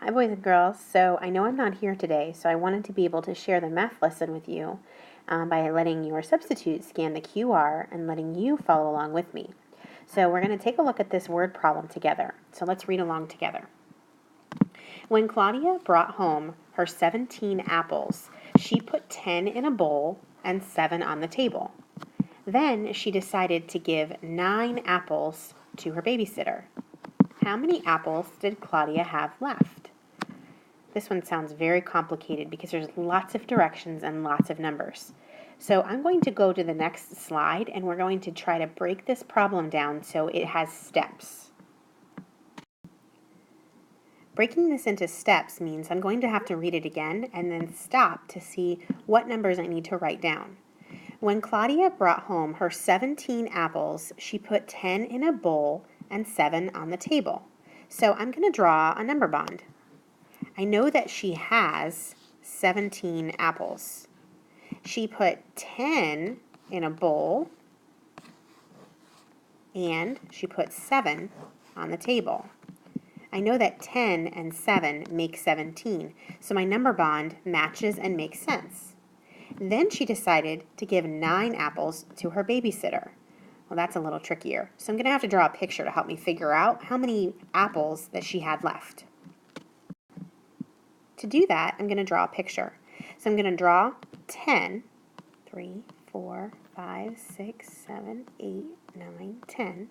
Hi boys and girls, so I know I'm not here today, so I wanted to be able to share the math lesson with you by letting your substitute scan the QR and letting you follow along with me. So we're going to take a look at this word problem together. So let's read along together. When Claudia brought home her 17 apples, she put 10 in a bowl and 7 on the table. Then she decided to give 9 apples to her babysitter. How many apples did Claudia have left? This one sounds very complicated because there's lots of directions and lots of numbers. So I'm going to go to the next slide and we're going to try to break this problem down so it has steps. Breaking this into steps means I'm going to have to read it again and then stop to see what numbers I need to write down. When Claudia brought home her 17 apples, she put 10 in a bowl and 7 on the table. So I'm going to draw a number bond. I know that she has 17 apples. She put 10 in a bowl and she put 7 on the table. I know that 10 and 7 make 17, so my number bond matches and makes sense. Then she decided to give 9 apples to her babysitter. Well, that's a little trickier, so I'm going to have to draw a picture to help me figure out how many apples that she had left. To do that, I'm going to draw a picture. So I'm going to draw 10, 3, 4, 5, 6, 7, 8, 9, 10.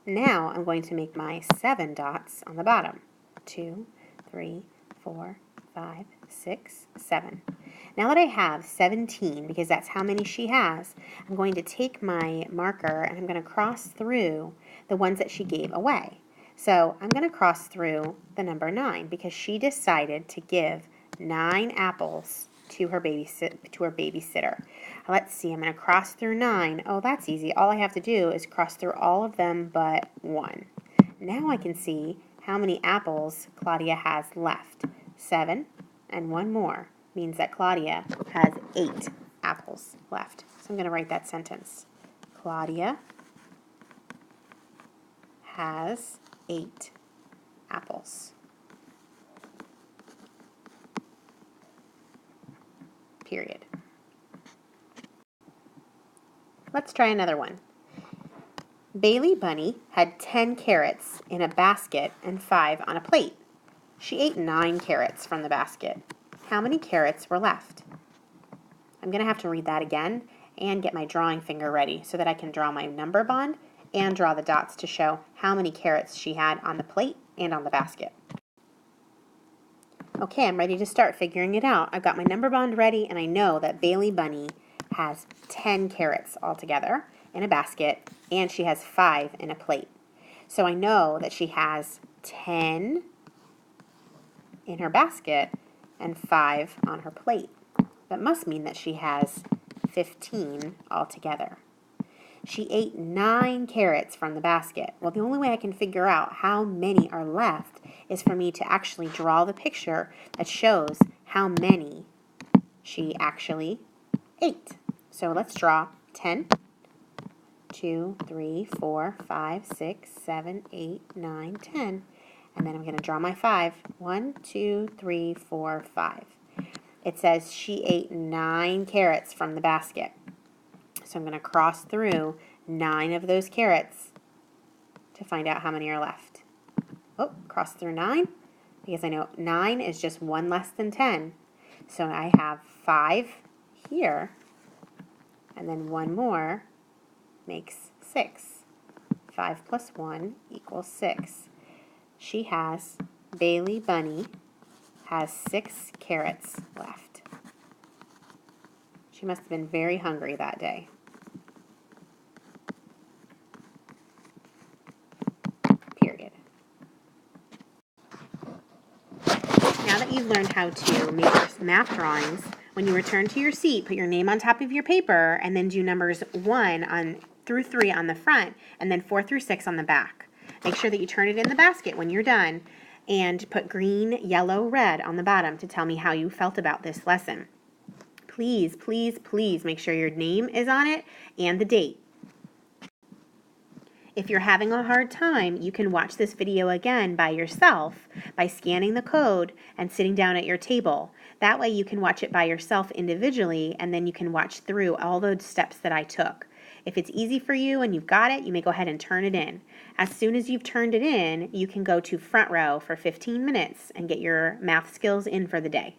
Now I'm going to make my 7 dots on the bottom. 2, 3, 4, 5, 6, 7. Now that I have 17, because that's how many she has, I'm going to take my marker and I'm going to cross through the ones that she gave away. So I'm going to cross through the number 9 because she decided to give 9 apples to her babysitter. Let's see, I'm going to cross through 9. Oh, that's easy. All I have to do is cross through all of them but 1. Now I can see how many apples Claudia has left. 7 and 1 more means that Claudia has 8 apples left. So I'm going to write that sentence. Claudia has 8 apples. Period. Let's try another one. Bailey Bunny had 10 carrots in a basket and 5 on a plate. She ate 9 carrots from the basket. How many carrots were left? I'm going to have to read that again and get my drawing finger ready so that I can draw my number bond and draw the dots to show how many carrots she had on the plate and on the basket. Okay, I'm ready to start figuring it out. I've got my number bond ready and I know that Bailey Bunny has 10 carrots altogether in a basket and she has 5 in a plate. So I know that she has 10 in her basket and 5 on her plate. That must mean that she has 15 altogether. She ate 9 carrots from the basket. Well, the only way I can figure out how many are left is for me to actually draw the picture that shows how many she actually ate. So let's draw 10, 2, 3, 4, 5, 6, 7, 8, 9, 10. And then I'm going to draw my 5. 1, 2, 3, 4, 5. It says she ate 9 carrots from the basket. So I'm going to cross through 9 of those carrots to find out how many are left. Oh, cross through 9 because I know 9 is just 1 less than 10. So I have 5 here and then 1 more makes 6. 5 plus 1 equals 6. Bailey Bunny has 6 carrots left. She must have been very hungry that day. Period. Now that you've learned how to make your math drawings, when you return to your seat, put your name on top of your paper and then do numbers 1 through 3 on the front and then 4 through 6 on the back. Make sure that you turn it in the basket when you're done and put green, yellow, red on the bottom to tell me how you felt about this lesson. Please, please, please make sure your name is on it and the date. If you're having a hard time, you can watch this video again by yourself by scanning the code and sitting down at your table. That way you can watch it by yourself individually, and then you can watch through all those steps that I took. If it's easy for you and you've got it, you may go ahead and turn it in. As soon as you've turned it in, you can go to front row for 15 minutes and get your math skills in for the day.